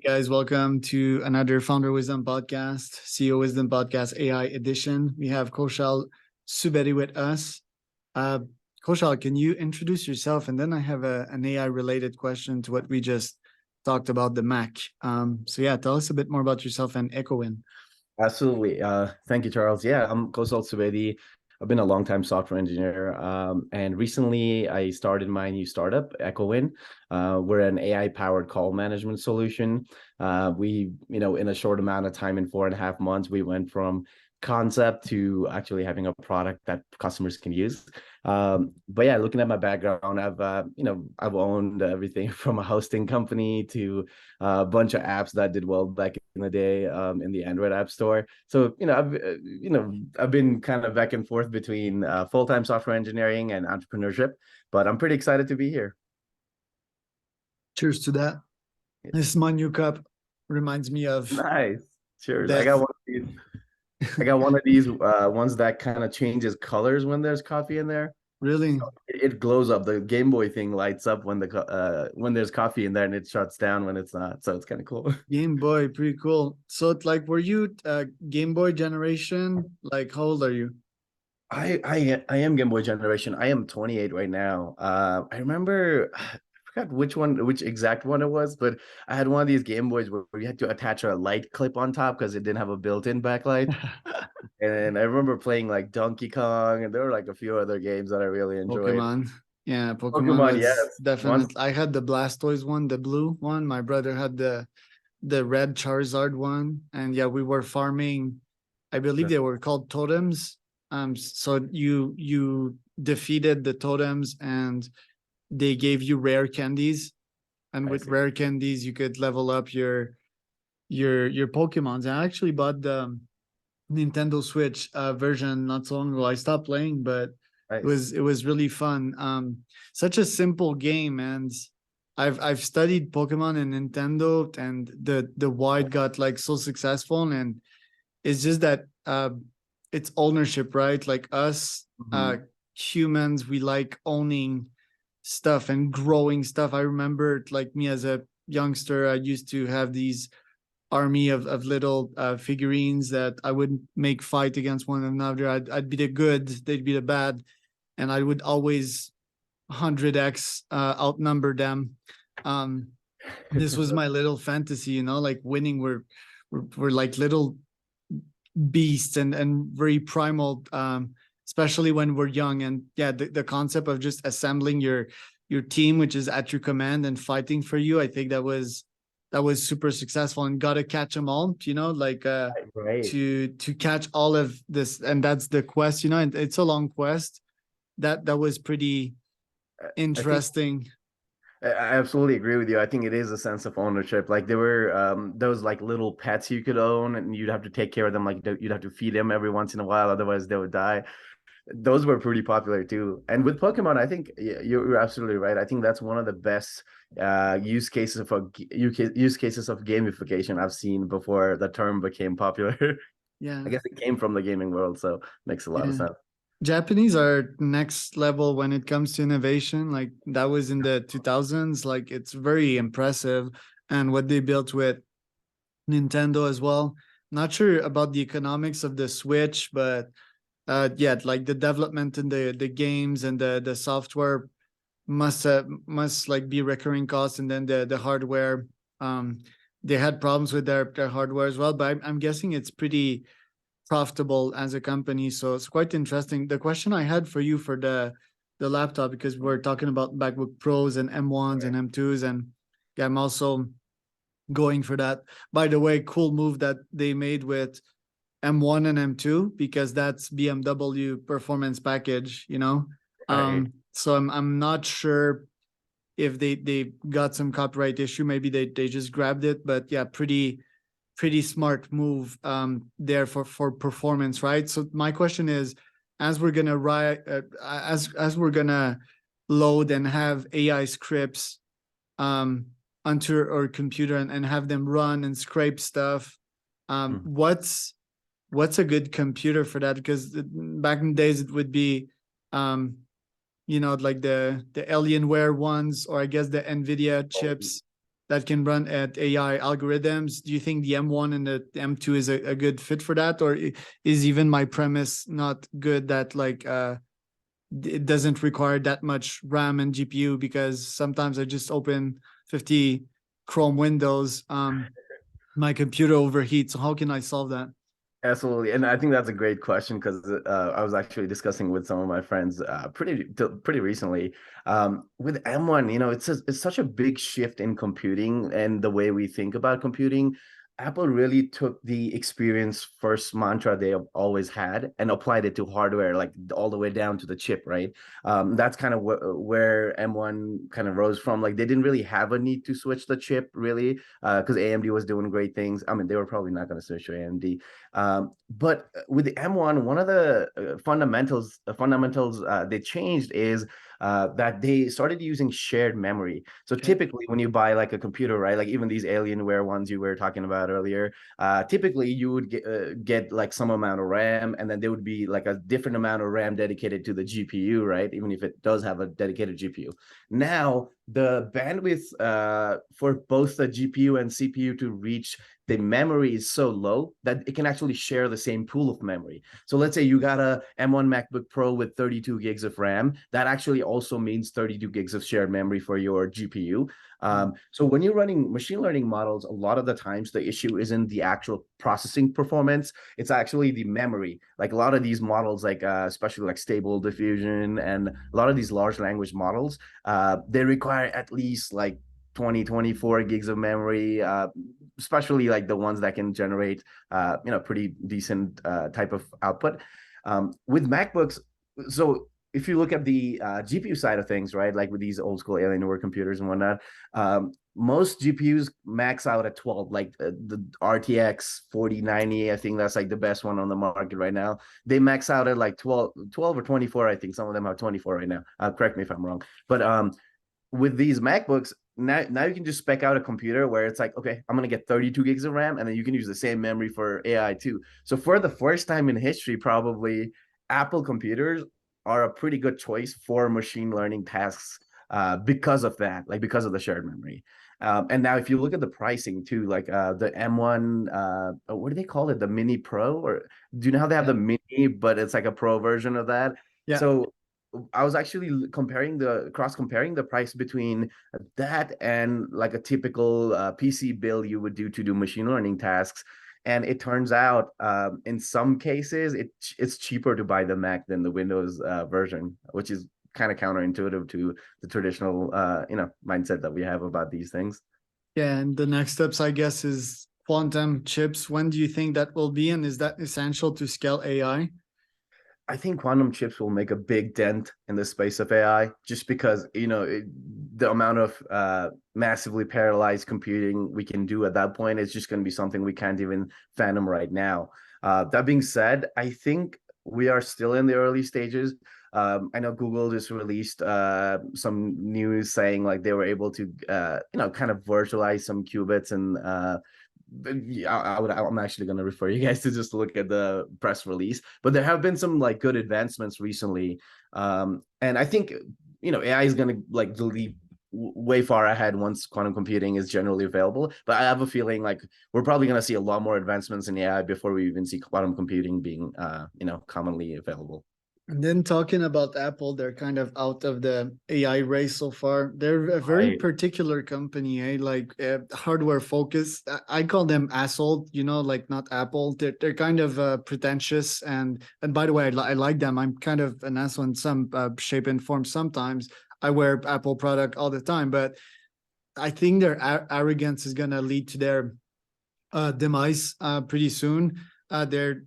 Hey guys, welcome to another Founder Wisdom Podcast, CEO Wisdom Podcast AI edition. We have Kaushal Subedi with us. Uh, Kaushal, can you introduce yourself? And then I have an AI related question to what we just talked about, the Mac. So yeah, tell us a bit more about yourself and Echo.win. Absolutely. Thank you, Charles. Yeah, I'm Kaushal Subedi. I've been a longtime software engineer, and recently I started my new startup, Echo.win. We're an AI-powered call management solution. In a short amount of time, in 4.5 months, we went from concept to actually having a product that customers can use. But yeah, looking at my background, I've owned everything from a hosting company to a bunch of apps that did well back in the day in the Android App Store. So I've been kind of back and forth between full-time software engineering and entrepreneurship, but I'm pretty excited to be here. Cheers to that. This is my new cup. Reminds me of Nice. Cheers. I got death. one of these. I got one of these ones that kind of changes colors when there's coffee in there. Really? So it glows up. The Game Boy thing lights up when there's coffee in there, and it shuts down when it's not. So it's kind of cool. Game Boy, pretty cool. So it's like, were you Game Boy generation? Like, how old are you? I am Game Boy generation. I am 28 right now. I remember I forgot which exact one it was, but I had one of these Game Boys where you had to attach a light clip on top because it didn't have a built-in backlight. And I remember playing like Donkey Kong, and there were like a few other games that I really enjoyed. Pokemon. Yeah, Pokemon Pokemon, yes. was Once, definitely. I had the Blastoise one, the blue one. My brother had the red Charizard one, and yeah, we were farming. I believe they were called totems. So you defeated the totems, and they gave you rare candies, and I with see. rare candies, you could level up your Pokemons. I actually bought the Nintendo Switch version not so long ago. I stopped playing, but Nice. it was really fun. Such a simple game, and I've studied Pokemon and Nintendo, and the why it got like so successful, and it's just that it's ownership, right? Like us Mhm. humans, we like owning stuff and growing stuff. I remember, like me as a youngster, I used to have these army of little figurines that I would make fight against one another. I'd be the good, they'd be the bad, and I would always 100x outnumber them. Um, this was my little fantasy, like winning. We're like little beasts and very primal, especially when we're young. And yeah, the concept of just assembling your team, which is at your command and fighting for you, I think that was super successful, and gotta catch them all, like Right. to catch all of this. And that's the quest, and it's a long quest. That was pretty I think interesting. I absolutely agree with you. I think it is a sense of ownership. Like there were those like little pets you could own, and you'd have to take care of them. Like you'd have to feed them every once in a while, otherwise they would die. Those were pretty popular too. And with Pokemon, I think you're absolutely right. I think that's one of the best use cases of gamification I've seen before the term became popular. Yeah. I guess it came from the gaming world, so makes a lot of Yeah. sense. Japanese are next level when it comes to innovation. Like that was in the 2000s. Like it's very impressive, and what they built with Nintendo as well. Not sure about the economics of the Switch, but yeah, like the development in the games and the software must like be recurring costs, and then the hardware. Um, they had problems with their hardware as well, but I'm guessing it's pretty profitable as a company. So it's quite interesting. The question I had for you for the laptop, because we're talking about MacBook Pros and M1s and M2s, and yeah, I'm also going for that. By the way, cool move that they made with M1 and M2, because that's BMW performance package. Right. So I'm not sure if they got some copyright issue. Maybe they just grabbed it, but yeah, pretty smart move there for performance, right? So my question is, as we're gonna write, as we're gonna load and have AI scripts um, onto our computer, and have them run and scrape stuff, Mhm. what's a good computer for that? Because back in the days it would be like the Alienware ones, or I guess the Nvidia chips. that can run at AI algorithms. Do you think the M1 and the M2 is a good fit for that, or is even my premise not good that like it doesn't require that much RAM and GPU, because sometimes I just open 50 Chrome windows, my computer overheats. So how can I solve that? Absolutely, and I think that's a great question because I was actually discussing with some of my friends pretty recently. With M1, it's such a big shift in computing and the way we think about computing. Apple really took the experience first mantra they have always had and applied it to hardware, like all the way down to the chip, right? That's kind of where M1 kind of rose from. Like they didn't really have a need to switch the chip, really, because AMD was doing great things. I mean, they were probably not going to switch to AMD. But with the M1, one of the fundamentals they changed is that they started using shared memory. So Okay. typically, when you buy like a computer, right, like even these Alienware ones you were talking about earlier, typically you would get like some amount of RAM, and then there would be like a different amount of RAM dedicated to the GPU, right? Even if it does have a dedicated GPU. Now the bandwidth for both the GPU and CPU to reach the memory is so low that it can actually share the same pool of memory. So let's say you got a M1 MacBook Pro with 32 gigs of RAM. That actually also means 32 gigs of shared memory for your GPU. So when you're running machine learning models, a lot of the times the issue isn't the actual processing performance. It's actually the memory. Like a lot of these models, like especially like Stable Diffusion and a lot of these large language models, they require at least like 24 gigs of memory, especially like the ones that can generate, pretty decent type of output. With MacBooks, so if you look at the GPU side of things, right, like with these old school Alienware computers and whatnot, most GPUs max out at 12, like the RTX 4090, I think that's like the best one on the market right now. They max out at like 12 or 24, I think some of them have 24 right now. Correct me if I'm wrong. But with these MacBooks, now you can just spec out a computer where it's like, okay, I'm gonna get 32 gigs of RAM, and then you can use the same memory for AI too. So for the first time in history, probably Apple computers are a pretty good choice for machine learning tasks because of that, like because of the shared memory. And now if you look at the pricing too, like the M1, what do they call it? The Mini Pro, or do you know how they have Yeah. the Mini, but it's like a Pro version of that? Yeah. So I was actually comparing the price between that and like a typical PC build you would do machine learning tasks. And it turns out in some cases it's cheaper to buy the Mac than the Windows version, which is kind of counterintuitive to the traditional mindset that we have about these things. Yeah. And the next steps, I guess, is quantum chips. When do you think that will be? And is that essential to scale AI? I think quantum chips will make a big dent in the space of AI just because, the amount of massively parallelized computing we can do at that point is just going to be something we can't even fathom right now. That being said, I think we are still in the early stages. I know Google just released some news saying like they were able to, kind of virtualize some qubits and I'm actually going to refer you guys to just look at the press release, but there have been some like good advancements recently. And I think, AI is going to like leap way far ahead once quantum computing is generally available. But I have a feeling like we're probably going to see a lot more advancements in AI before we even see quantum computing being, commonly available. And then talking about Apple, they're kind of out of the AI race so far. They're a very Right. particular company, eh? Like hardware focused. I call them asshole, like not Apple. They're kind of pretentious. And by the way, I like them. I'm kind of an asshole in some shape and form sometimes. I wear Apple product all the time, but I think their arrogance is gonna lead to their demise pretty soon. Their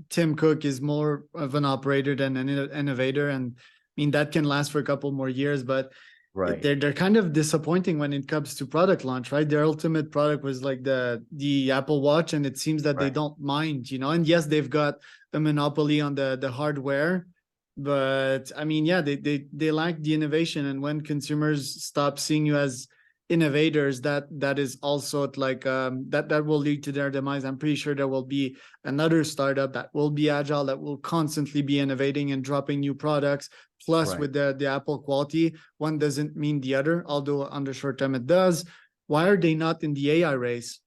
Tim Cook is more of an operator than an innovator, and I mean that can last for a couple more years. But Right. they're kind of disappointing when it comes to product launch, right? Their ultimate product was like the Apple Watch, and it seems that they Right. don't mind, And yes, they've got a monopoly on the hardware, but I mean, yeah, they lack the innovation, and when consumers stop seeing you as innovators, that is also like that will lead to their demise. I'm pretty sure there will be another startup that will be agile, that will constantly be innovating and dropping new products. Plus Right. with the Apple quality, one doesn't mean the other, although on the short term it does. why are they not in the AI race?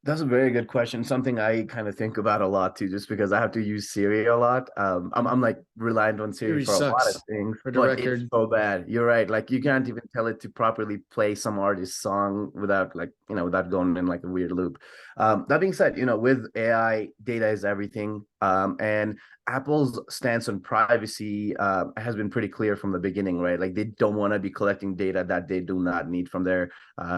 That's a very good question. Something I kind of think about a lot too, just because I have to use Siri a lot. I'm like reliant on Siri Siri for a lot of sucks, things, for the but it's record. so bad. You're right. Like you can't even tell it to properly play some artist's song without like, without going in like a weird loop. That being said, with AI, data is everything. And Apple's stance on privacy has been pretty clear from the beginning, right? Like they don't want to be collecting data that they do not need from their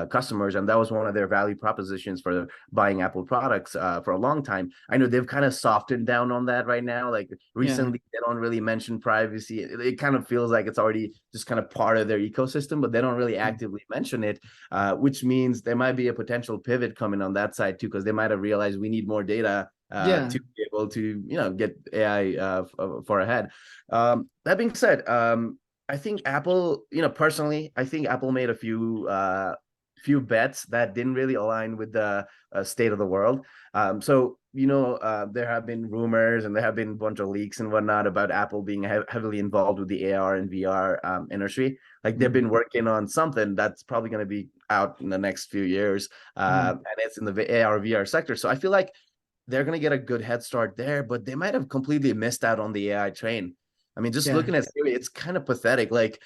customers, and that was one of their value propositions for buying Apple products for a long time. I know they've kind of softened down on that right now. Like Yeah. recently, they don't really mention privacy. It kind of feels like it's already just kind of part of their ecosystem, but they don't really actively mention it, which means there might be a potential pivot coming on that side too, because they might have realized we need more data Yeah. to be able to, get AI for ahead. That being said, I think Apple, personally, I think Apple made a few bets that didn't really align with the state of the world. So there have been rumors and there have been a bunch of leaks and whatnot about Apple being heavily involved with the AR and VR industry. Like they've been working on something that's probably going to be out in the next few years, and it's in the AR VR sector. So I feel like they're going to get a good head start there, but they might have completely missed out on the AI train. I mean, just Yeah. looking at Siri, it's kind of pathetic. Like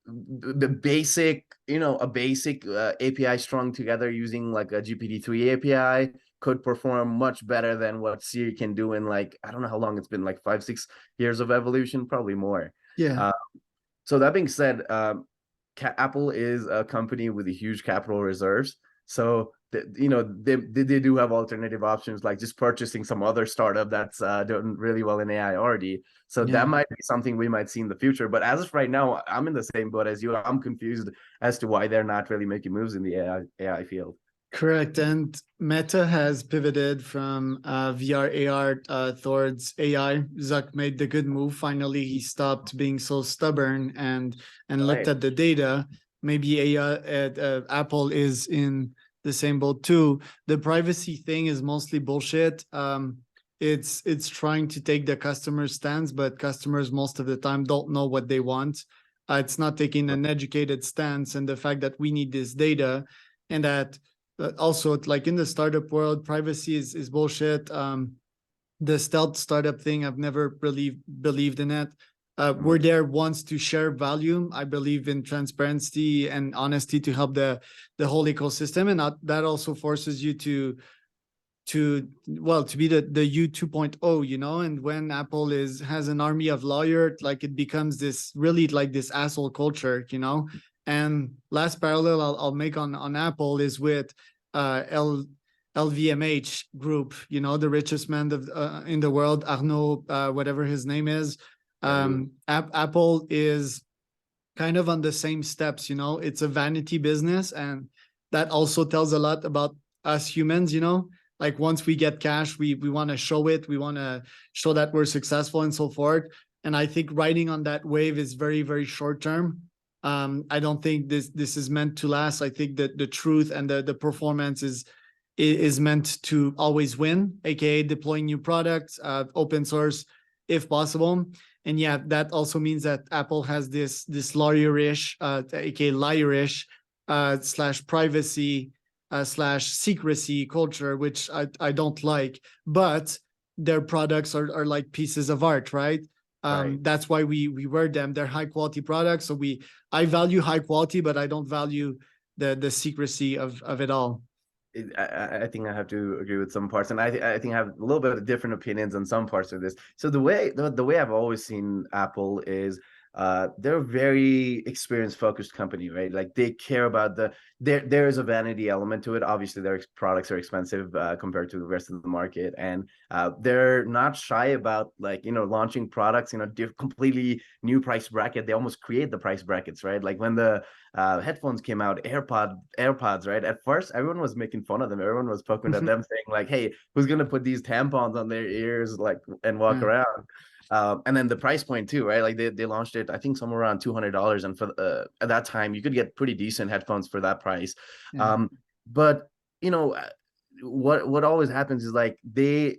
the basic, a basic API strung together using like a GPT-3 API could perform much better than what Siri can do in like, I don't know how long it's been, like 5-6 years of evolution, probably more. Yeah. So that being said, Apple is a company with a huge capital reserves. So they do have alternative options, like just purchasing some other startup that's doing really well in AI already. So Yeah. that might be something we might see in the future. But as of right now, I'm in the same boat as you. I'm confused as to why they're not really making moves in the AI field. Correct. And Meta has pivoted from VR AR towards AI. Zuck made the good move. Finally, he stopped being so stubborn and looked Right. at the data. Maybe AI at Apple is in the same boat too. The privacy thing is mostly bullshit. It's trying to take the customer stance, but customers most of the time don't know what they want. It's not taking an educated stance, and the fact that we need this data, and that also like in the startup world, privacy is bullshit. The stealth startup thing, I've never really believed in it. We're there once to share value. I believe in transparency and honesty to help the whole ecosystem, and that also forces you to be the U 2.0, and when Apple has an army of lawyers, like it becomes this really like this asshole culture. And last parallel I'll make on Apple is with LVMH group, the richest man in the world, Arnaud, whatever his name is. Apple is kind of on the same steps. It's a vanity business, and that also tells a lot about us humans. Like once we get cash, we want to show it, we want to show that we're successful and so forth. And I think riding on that wave is very, very short term. I don't think this is meant to last. I think that the truth and the performance is meant to always win, aka deploying new products, open source if possible. And yeah, that also means that Apple has this lawyerish, aka liarish, slash privacy, slash secrecy culture, which I don't like. But their products are like pieces of art, right? Right. That's why we wear them. They're high quality products. So I value high quality, but I don't value the secrecy of it all. I think I have to agree with some parts, and I think I have a little bit of different opinions on some parts of this. So the way I've always seen Apple is they're a very experience focused company, right? Like they care about there is a vanity element to it. Obviously, their products are expensive compared to the rest of the market, and they're not shy about like launching products completely new price bracket. They almost create the price brackets, right? Like when the headphones came out, AirPods, right? At first, everyone was making fun of them. Everyone was poking at them, saying like, "Hey, who's gonna put these tampons on their ears, like, and walk Yeah. around?" And then the price point too, right? Like they launched it, I think somewhere around $200, and for at that time, you could get pretty decent headphones for that price. Yeah. But what always happens is like they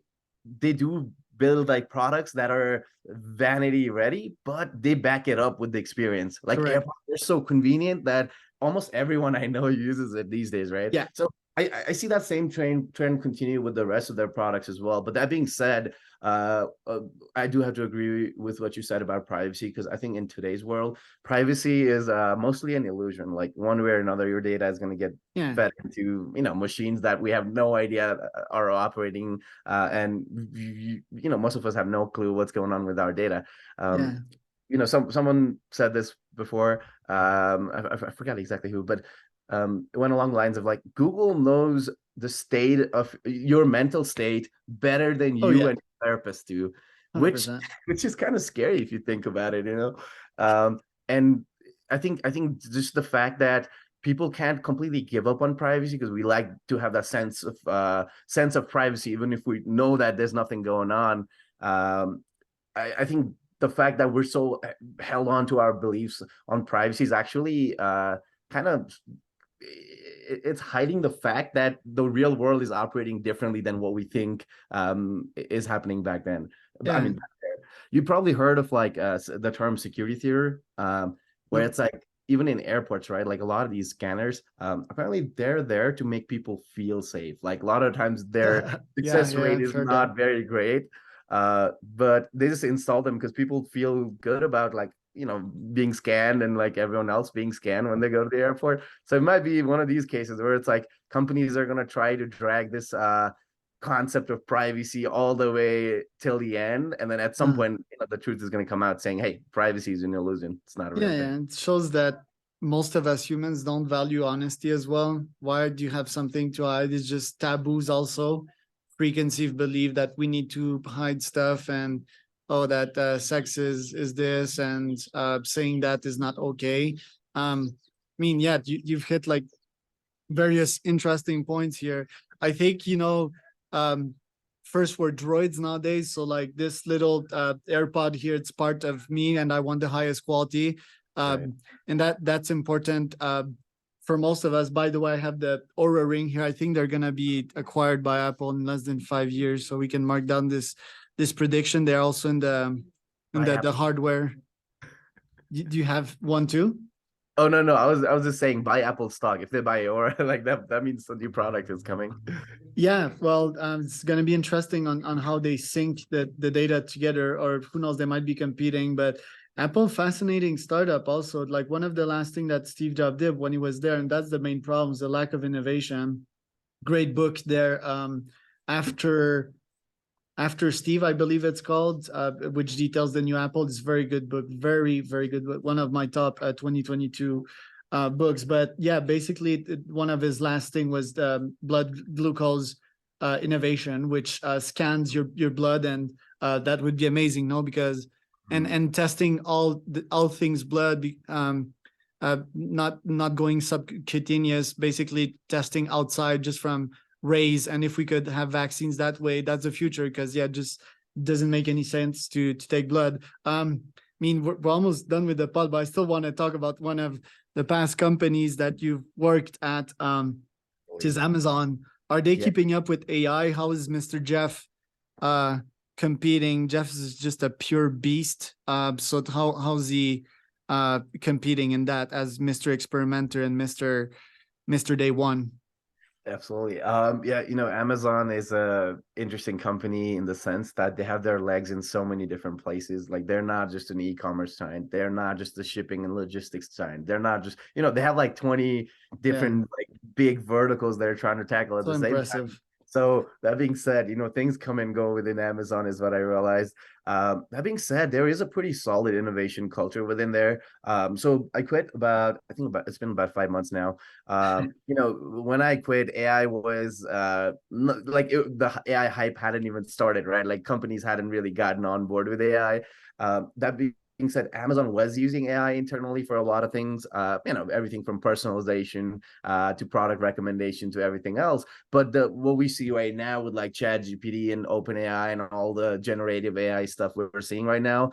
do build like products that are vanity ready, but they back it up with the experience. Like Correct. AirPods, they're so convenient that almost everyone I know uses it these days, right? Yeah, So I see that same trend continue with the rest of their products as well. But that being said, I do have to agree with what you said about privacy, because I think in today's world, privacy is mostly an illusion. Like one way or another, your data is going to get yeah, fed into machines that we have no idea are operating, and most of us have no clue what's going on with our data. yeah. Someone said this before. I forgot exactly who, but it went along the lines of like, Google knows the state of your mental state better than Oh you yeah, and your therapist do, which 100%. which is kind of scary if you think about it, and I think just the fact that people can't completely give up on privacy, because we like to have that sense of privacy even if we know that there's nothing going on. I think the fact that we're so held on to our beliefs on privacy is actually kind of, it's hiding the fact that the real world is operating differently than what we think is happening back then. I Yeah. mean, you probably heard of like the term security theory, where Nope. it's like, even in airports, right? Like a lot of these scanners, apparently they're there to make people feel safe. Like a lot of times their Yeah, success yeah, rate I've is heard that. not very great, but they just install them because people feel good about, like, being scanned, and like everyone else being scanned when they go to the airport. So it might be one of these cases where it's like companies are going to try to drag this concept of privacy all the way till the end, and then at some Uh, point, the truth is going to come out saying, hey, privacy is an illusion, it's not a yeah, real thing. yeah. It shows that most of us humans don't value honesty as well. Why do you have something to hide? It's just taboos also. Preconceived belief that we need to hide stuff, and oh, that sex is this, and saying that is not okay. I mean, yeah, you've hit like various interesting points here. I think, um, first we're droids nowadays. So like this little AirPod here, it's part of me, and I want the highest quality. Right. And that's important for most of us. By the way, I have the Aura ring here. I think they're gonna be acquired by Apple in less than 5 years, so we can mark down this prediction. They're also in By the Apple. hardware. Do you have one too? Oh, no, no, I was just saying, buy Apple stock if they buy it, or like that means the new product is coming. Yeah, well, it's going to be interesting on how they sync the data together, or who knows, they might be competing. But Apple, fascinating startup also. Like one of the last thing that Steve Jobs did when he was there, and that's the main problem, is the lack of innovation. Great book there. After after Steve, I believe it's called, which details the new Apple. It's a very good book, very, very good book. One of my top 2022 books. But yeah, basically, one of his last thing was the blood glucose innovation, which scans your blood, and that would be amazing, no? Because and testing all things blood, not going subcutaneous, basically testing outside just from raise, and if we could have vaccines that way, that's the future. Because yeah, just doesn't make any sense to take blood. I mean, we're almost done with the pod, but I still want to talk about one of the past companies that you've worked at, which is Amazon. Are they Yeah. keeping up with AI? How is Mr. Jeff uh competing? Jeff is just a pure beast. So how's he competing in that as Mr. Experimenter and Mr. Day One? Absolutely. Yeah, Amazon is a interesting company in the sense that they have their legs in so many different places. Like they're not just an e-commerce giant. They're not just a shipping and logistics giant. They're not just, they have like 20 Yeah, different like big verticals they're trying to tackle at so the same time. impressive. So that being said, things come and go within Amazon is what I realized. That being said, there is a pretty solid innovation culture within there. So I quit I think it's been about 5 months now. When I quit, AI was the AI hype hadn't even started, right? Like companies hadn't really gotten on board with AI. That being said, Amazon was using AI internally for a lot of things, everything from personalization to product recommendation to everything else. But what we see right now with like Chat GPT and OpenAI and all the generative AI stuff we're seeing right now,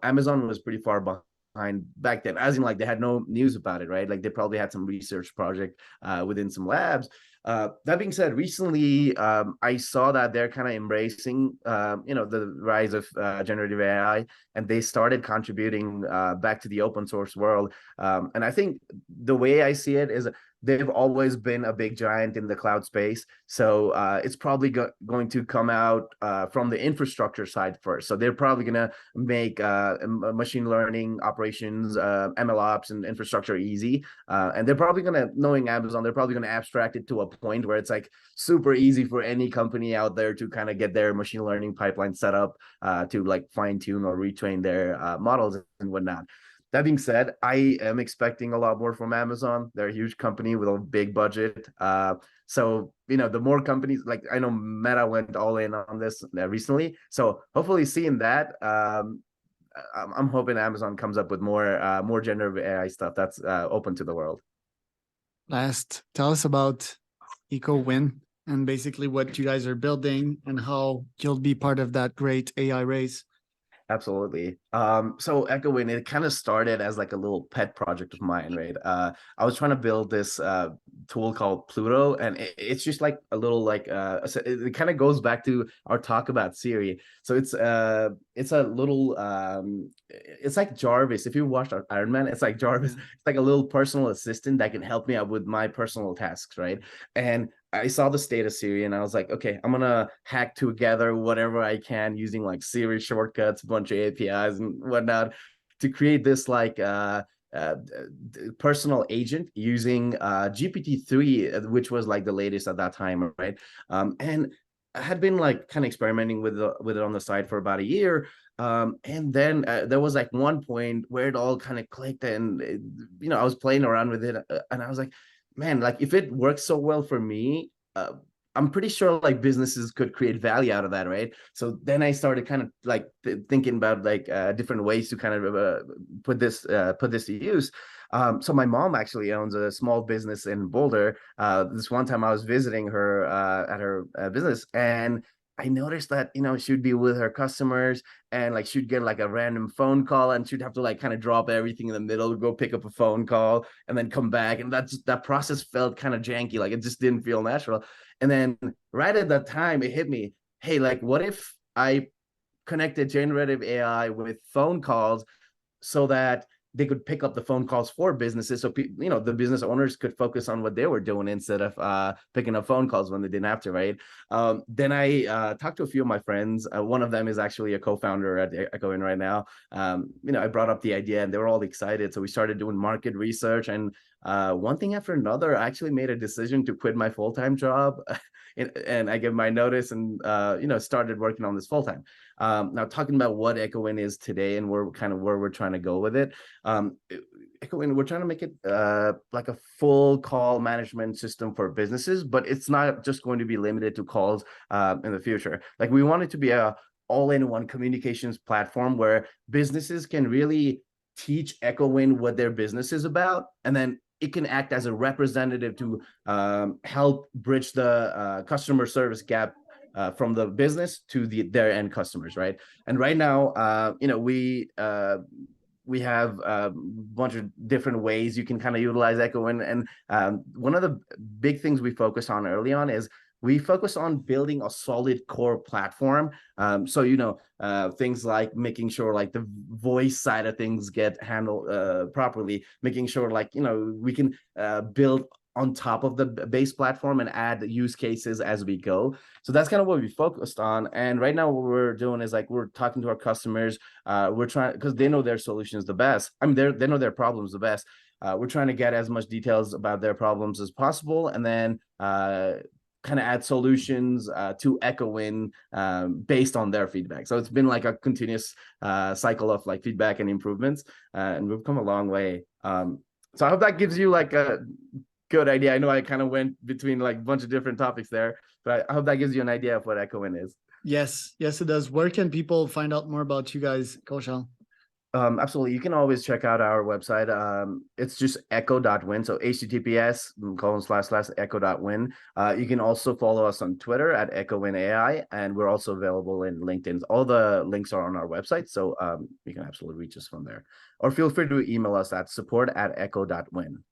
Amazon was pretty far behind back then, as in like they had no news about it, right? Like they probably had some research project within some labs, That being said, recently I saw that they're kind of embracing, the rise of generative AI, and they started contributing back to the open source world. And I think the way I see it is they've always been a big giant in the cloud space. So it's probably going to come out from the infrastructure side first. So they're probably going to make machine learning operations, MLOps and infrastructure easy. And they're probably going to, knowing Amazon, they're probably going to abstract it to a point where it's like super easy for any company out there to kind of get their machine learning pipeline set up to like fine tune or retrain their models and whatnot. That being said, I am expecting a lot more from Amazon. They're a huge company with a big budget. So, the more companies, like I know Meta went all in on this recently. So hopefully seeing that, I'm hoping Amazon comes up with more generative AI stuff that's open to the world. Last, tell us about Echo.win and basically what you guys are building and how you'll be part of that great AI race. Absolutely. So Echo.win, it kind of started as like a little pet project of mine, right? I was trying to build this tool called Pluto, and it's just like a little like it kind of goes back to our talk about Siri. So it's a little it's like Jarvis. If you watched Iron Man, it's like Jarvis. Yeah. It's like a little personal assistant that can help me out with my personal tasks, right? And I saw the state of Siri and I was like, okay, I'm gonna hack together whatever I can using like Siri shortcuts, a bunch of APIs and whatnot to create this like uh, personal agent using GPT-3, which was like the latest at that time, right? And I had been like kind of experimenting with it on the side for about a year. And then there was like one point where it all kind of clicked and, I was playing around with it and I was like, man, like if it works so well for me, I'm pretty sure like businesses could create value out of that, right? So then I started kind of like thinking about like different ways to kind of put this to use. So my mom actually owns a small business in Boulder. This one time I was visiting her at her business, and I noticed that she'd be with her customers and like she'd get like a random phone call and she'd have to like kind of drop everything in the middle, go pick up a phone call and then come back, and that process felt kind of janky, like it just didn't feel natural. And then right at that time it hit me, hey, like what if I connected generative AI with phone calls so that they could pick up the phone calls for businesses, so the business owners could focus on what they were doing instead of picking up phone calls when they didn't have to, right? Then I talked to a few of my friends. One of them is actually a co-founder at Echo.win right now. I brought up the idea and they were all excited, so we started doing market research, and one thing after another, I actually made a decision to quit my full-time job and I gave my notice and started working on this full-time. Now talking about what Echo.win is today and where we're trying to go with it. Echo.win, we're trying to make it like a full call management system for businesses, but it's not just going to be limited to calls in the future. Like we want it to be a all-in-one communications platform where businesses can really teach Echo.win what their business is about, and then it can act as a representative to help bridge the customer service gap from the business to their end customers, right? And right now, we have a bunch of different ways you can kind of utilize Echo.win. And one of the big things we focus on early on is we focus on building a solid core platform. So, things like making sure like the voice side of things get handled properly, making sure like, we can build on top of the base platform and add use cases as we go. So that's kind of what we focused on. And right now what we're doing is like, we're talking to our customers. We're trying, because they know their solutions the best. I mean, they know their problems the best. We're trying to get as much details about their problems as possible, and then kind of add solutions to Echo.win based on their feedback. So it's been like a continuous cycle of like feedback and improvements, and we've come a long way. So I hope that gives you like a good idea. I know I kind of went between like a bunch of different topics there, but I hope that gives you an idea of what Echo.win is. Yes, it does. Where can people find out more about you guys, Kaushal? Absolutely. You can always check out our website. It's just Echo.win. So https://echo.win. You can also follow us on Twitter at Echo.win AI, and we're also available in LinkedIn. All the links are on our website, so you can absolutely reach us from there. Or feel free to email us at support@echo.win.